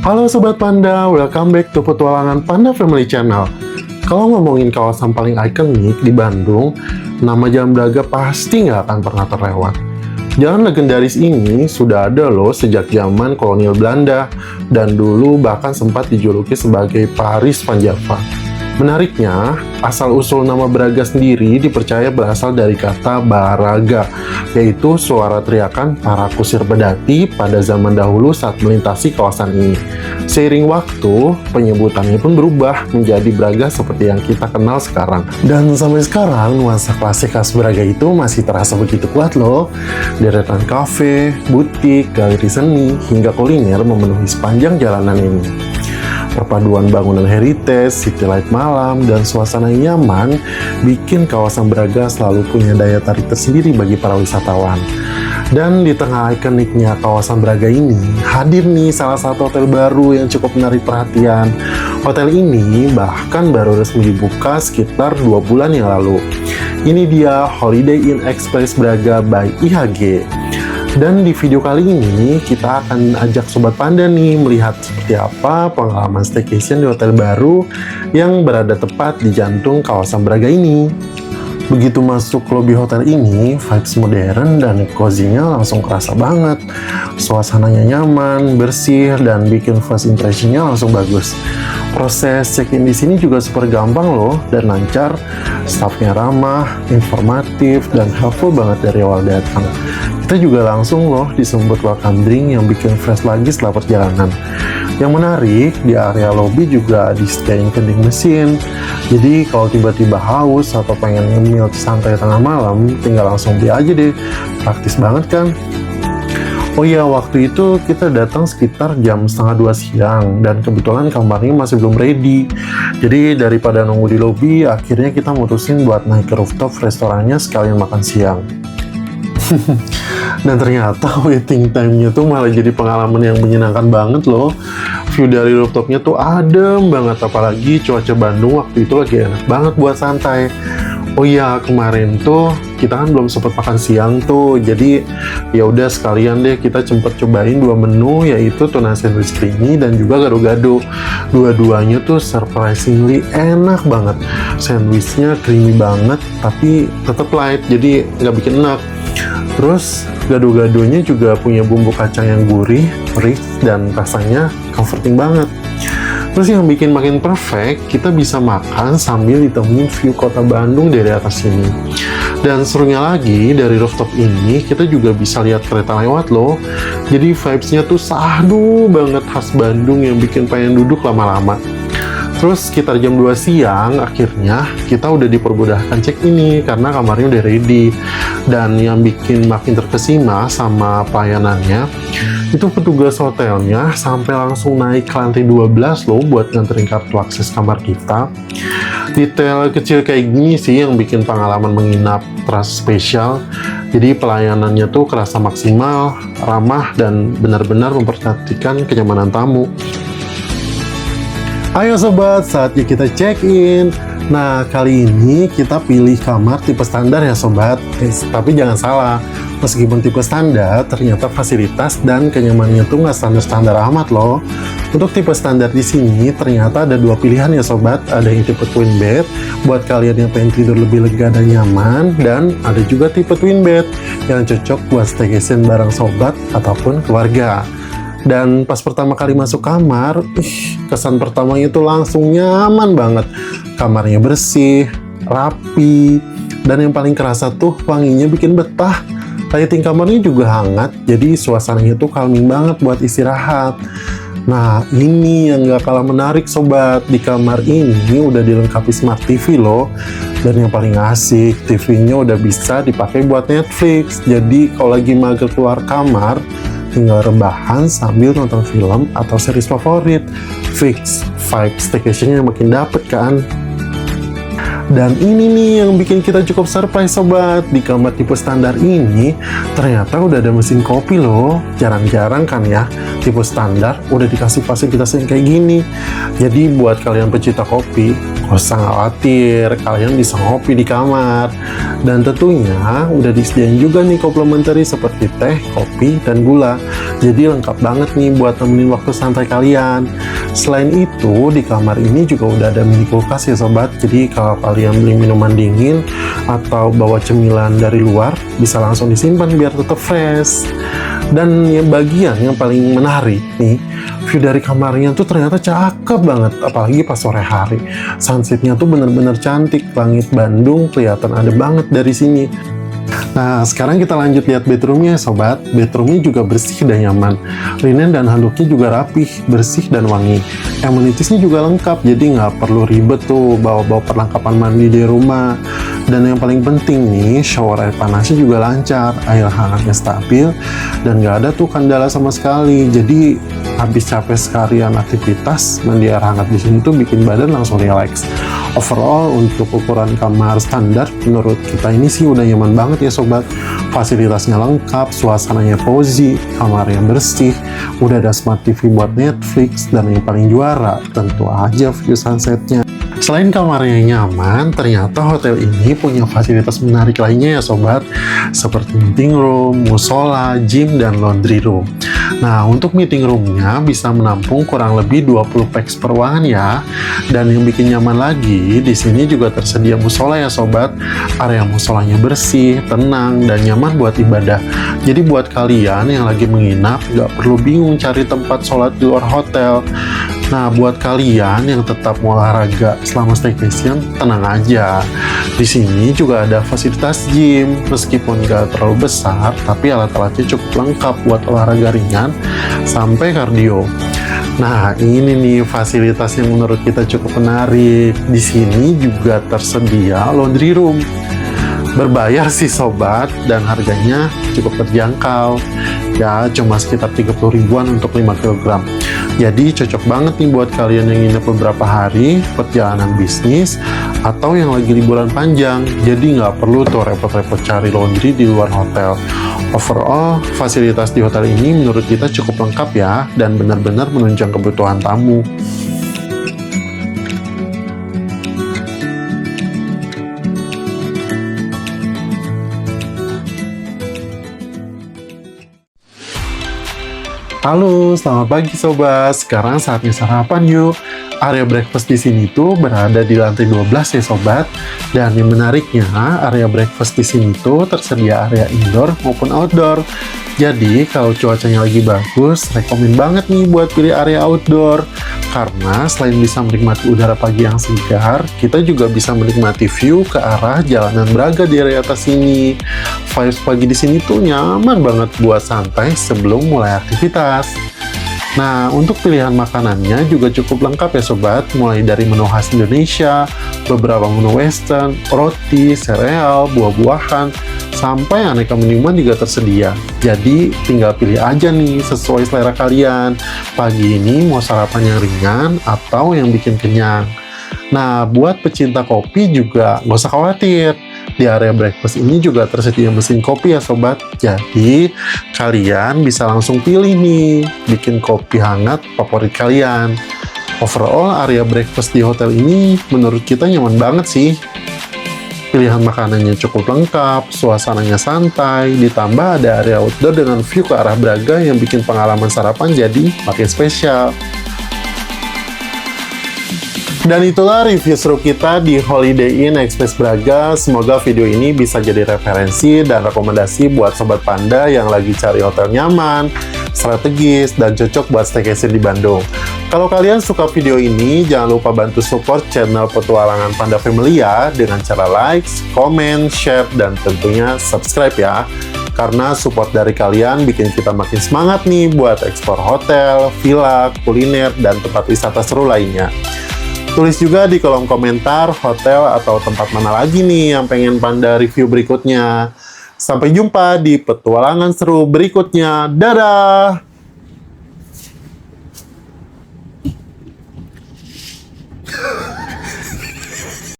Halo Sobat Panda, welcome back to Petualangan Panda Family Channel. Kalau ngomongin kawasan paling ikonik di Bandung, nama Jalan Braga pasti nggak akan pernah terlewat. Jalan legendaris ini sudah ada loh sejak zaman kolonial Belanda, dan dulu bahkan sempat dijuluki sebagai Paris Van Java. Menariknya, asal-usul nama Braga sendiri dipercaya berasal dari kata baraga, yaitu suara teriakan para kusir pedati pada zaman dahulu saat melintasi kawasan ini. Seiring waktu, penyebutannya pun berubah menjadi Braga seperti yang kita kenal sekarang. Dan sampai sekarang, nuansa klasik khas Braga itu masih terasa begitu kuat loh. Deretan kafe, butik, galeri seni, hingga kuliner memenuhi sepanjang jalanan ini. Perpaduan bangunan heritage, city light malam, dan suasana yang nyaman bikin kawasan Braga selalu punya daya tarik tersendiri bagi para wisatawan. Dan di tengah ikoniknya kawasan Braga ini, hadir nih salah satu hotel baru yang cukup menarik perhatian. Hotel ini bahkan baru resmi dibuka sekitar 2 bulan yang lalu. Ini dia Holiday Inn Express Braga by IHG. Dan di video kali ini kita akan ajak Sobat Panda nih melihat seperti apa pengalaman staycation di hotel baru yang berada tepat di jantung kawasan Braga ini. Begitu masuk lobi hotel ini, vibes modern dan cozy-nya langsung kerasa banget. Suasananya nyaman, bersih, dan bikin first impression-nya langsung bagus. Proses check-in di sini juga super gampang loh dan lancar. Staffnya ramah, informatif, dan helpful banget dari awal datang. Kita juga langsung loh disambut welcome drink yang bikin fresh lagi setelah perjalanan. Yang menarik, di area lobby juga disediain vending mesin. Jadi kalau tiba-tiba haus atau pengen ngemil santai tengah malam, tinggal langsung beli aja deh. Praktis banget kan? Oh iya, waktu itu kita datang sekitar jam 1:30 siang dan kebetulan kamarnya masih belum ready. Jadi daripada nunggu di lobby, akhirnya kita mutusin buat naik ke rooftop restorannya sekalian makan siang. Dan ternyata waiting time-nya tuh malah jadi pengalaman yang menyenangkan banget loh. View dari rooftopnya tuh adem banget, apalagi cuaca Bandung waktu itu lagi enak banget buat santai. Oh iya, kemarin tuh kita kan belum sempat makan siang tuh, jadi ya udah sekalian deh kita sempet cobain 2 menu, yaitu tuna sandwich creamy dan juga gado-gado. Dua-duanya tuh surprisingly enak banget. Sandwichnya creamy banget, tapi tetap light, jadi nggak bikin enak. Terus gado-gadonya juga punya bumbu kacang yang gurih, rich, dan rasanya comforting banget. Terus yang bikin makin perfect, kita bisa makan sambil ditemuin view kota Bandung dari atas sini. Dan serunya lagi, dari rooftop ini kita juga bisa lihat kereta lewat loh. Jadi vibes-nya tuh sahdu banget khas Bandung yang bikin pengen duduk lama-lama. Terus sekitar jam 2 siang, akhirnya kita udah dipermudahkan cek ini karena kamarnya udah ready. Dan yang bikin makin terkesima sama pelayanannya, itu petugas hotelnya sampai langsung naik ke lantai 12 loh buat nganterin kartu akses kamar kita. Detail kecil kayak gini sih yang bikin pengalaman menginap terasa spesial. Jadi pelayanannya tuh kerasa maksimal, ramah, dan benar-benar memperhatikan kenyamanan tamu. Ayo sobat, saatnya kita check-in. Nah, kali ini kita pilih kamar tipe standar ya sobat. Tapi jangan salah, meskipun tipe standar, ternyata fasilitas dan kenyamanannya tuh nggak standar-standar amat loh. Untuk tipe standar di sini ternyata ada 2 pilihan ya sobat. Ada yang tipe twin bed buat kalian yang pengen tidur lebih lega dan nyaman, dan ada juga tipe twin bed yang cocok buat staycation bareng sobat ataupun keluarga. Dan pas pertama kali masuk kamar, kesan pertamanya itu langsung nyaman banget. Kamarnya bersih, rapi, dan yang paling kerasa tuh wanginya bikin betah. Lighting kamarnya juga hangat, jadi suasananya tuh calming banget buat istirahat. Nah, ini yang gak kalah menarik sobat. Di kamar ini udah dilengkapi smart TV loh. Dan yang paling asik, TV-nya udah bisa dipakai buat Netflix. Jadi kalau lagi mager keluar kamar, tinggal rebahan sambil nonton film atau series favorit. Fix, vibe staycation-nya makin dapet kan? Dan ini nih yang bikin kita cukup surprise sobat. Di kamar tipe standar ini ternyata udah ada mesin kopi loh. Jarang-jarang kan ya tipe standar udah dikasih fasilitas yang kayak gini. Jadi buat kalian pecinta kopi, gak usah khawatir, kalian bisa ngopi di kamar. Dan tentunya udah disediain juga nih komplementari seperti teh, kopi, dan gula. Jadi lengkap banget nih buat nemenin waktu santai kalian. Selain itu, di kamar ini juga udah ada mini kulkas ya sobat. Jadi kalau kalian beli minuman dingin atau bawa cemilan dari luar, bisa langsung disimpan biar tetap fresh. Dan yang bagian yang paling menarik nih, view dari kamarnya tuh ternyata cakep banget, apalagi pas sore hari. Sunsetnya tuh bener-bener cantik, langit Bandung kelihatan ada banget dari sini. Nah, sekarang kita lanjut lihat bedroomnya sobat. Bedroomnya juga bersih dan nyaman. Linen dan handuknya juga rapih, bersih dan wangi. Amenitiesnya juga lengkap, jadi nggak perlu ribet tuh bawa-bawa perlengkapan mandi di rumah. Dan yang paling penting nih, shower air panasnya juga lancar, air hangatnya stabil, dan nggak ada tuh kendala sama sekali. Jadi habis capek sekalian aktivitas, mandi air hangat di sini tuh bikin badan langsung relax. Overall untuk ukuran kamar standar, menurut kita ini sih udah nyaman banget ya sobat. Fasilitasnya lengkap, suasananya cozy, kamarnya bersih, udah ada smart TV buat Netflix, dan yang paling juara tentu aja view sunsetnya. Selain kamarnya nyaman, ternyata hotel ini punya fasilitas menarik lainnya ya sobat, seperti meeting room, musola, gym, dan laundry room. Nah, untuk meeting roomnya bisa menampung kurang lebih 20 pax per ruangan ya. Dan yang bikin nyaman lagi, di sini juga tersedia musola ya sobat. Area musolanya bersih, tenang, dan nyaman buat ibadah. Jadi buat kalian yang lagi menginap, nggak perlu bingung cari tempat sholat di luar hotel. Nah, buat kalian yang tetap mau olahraga selama staycation, tenang aja. Di sini juga ada fasilitas gym, meskipun nggak terlalu besar, tapi alat-alatnya cukup lengkap buat olahraga ringan sampai kardio. Nah, ini nih fasilitas yang menurut kita cukup menarik. Di sini juga tersedia laundry room. Berbayar sih sobat, dan harganya cukup terjangkau. Ya, cuma sekitar 30 ribuan untuk 5 kg. Jadi cocok banget nih buat kalian yang nginep beberapa hari, perjalanan bisnis, atau yang lagi liburan panjang. Jadi nggak perlu tuh repot-repot cari laundry di luar hotel. Overall, fasilitas di hotel ini menurut kita cukup lengkap ya, dan benar-benar menunjang kebutuhan tamu. Halo, selamat pagi sobat. Sekarang saatnya sarapan yuk. Area breakfast di sini tuh berada di lantai 12 ya sobat. Dan yang menariknya, area breakfast di sini tuh tersedia area indoor maupun outdoor. Jadi kalau cuacanya lagi bagus, rekomen banget nih buat pilih area outdoor. Karena selain bisa menikmati udara pagi yang segar, kita juga bisa menikmati view ke arah jalanan Braga di area atas sini. Vibes pagi di sini tuh nyaman banget buat santai sebelum mulai aktivitas. Nah, untuk pilihan makanannya juga cukup lengkap ya sobat, mulai dari menu khas Indonesia, beberapa menu western, roti, sereal, buah-buahan, sampai aneka minuman juga tersedia. Jadi, tinggal pilih aja nih sesuai selera kalian. Pagi ini mau sarapan yang ringan atau yang bikin kenyang. Nah, buat pecinta kopi juga nggak usah khawatir. Di area breakfast ini juga tersedia mesin kopi ya sobat. Jadi kalian bisa langsung pilih nih, bikin kopi hangat favorit kalian. Overall area breakfast di hotel ini menurut kita nyaman banget sih. Pilihan makanannya cukup lengkap, suasananya santai, ditambah ada area outdoor dengan view ke arah Braga yang bikin pengalaman sarapan jadi makin spesial. Dan itulah review seru kita di Holiday Inn Express Braga. Semoga video ini bisa jadi referensi dan rekomendasi buat Sobat Panda yang lagi cari hotel nyaman, strategis, dan cocok buat staycation di Bandung. Kalau kalian suka video ini, jangan lupa bantu support channel Petualangan Panda Family ya, dengan cara like, comment, share, dan tentunya subscribe ya. Karena support dari kalian bikin kita makin semangat nih buat eksplor hotel, villa, kuliner, dan tempat wisata seru lainnya. Tulis juga di kolom komentar hotel atau tempat mana lagi nih yang pengen Panda review berikutnya. Sampai jumpa di petualangan seru berikutnya. Dadah!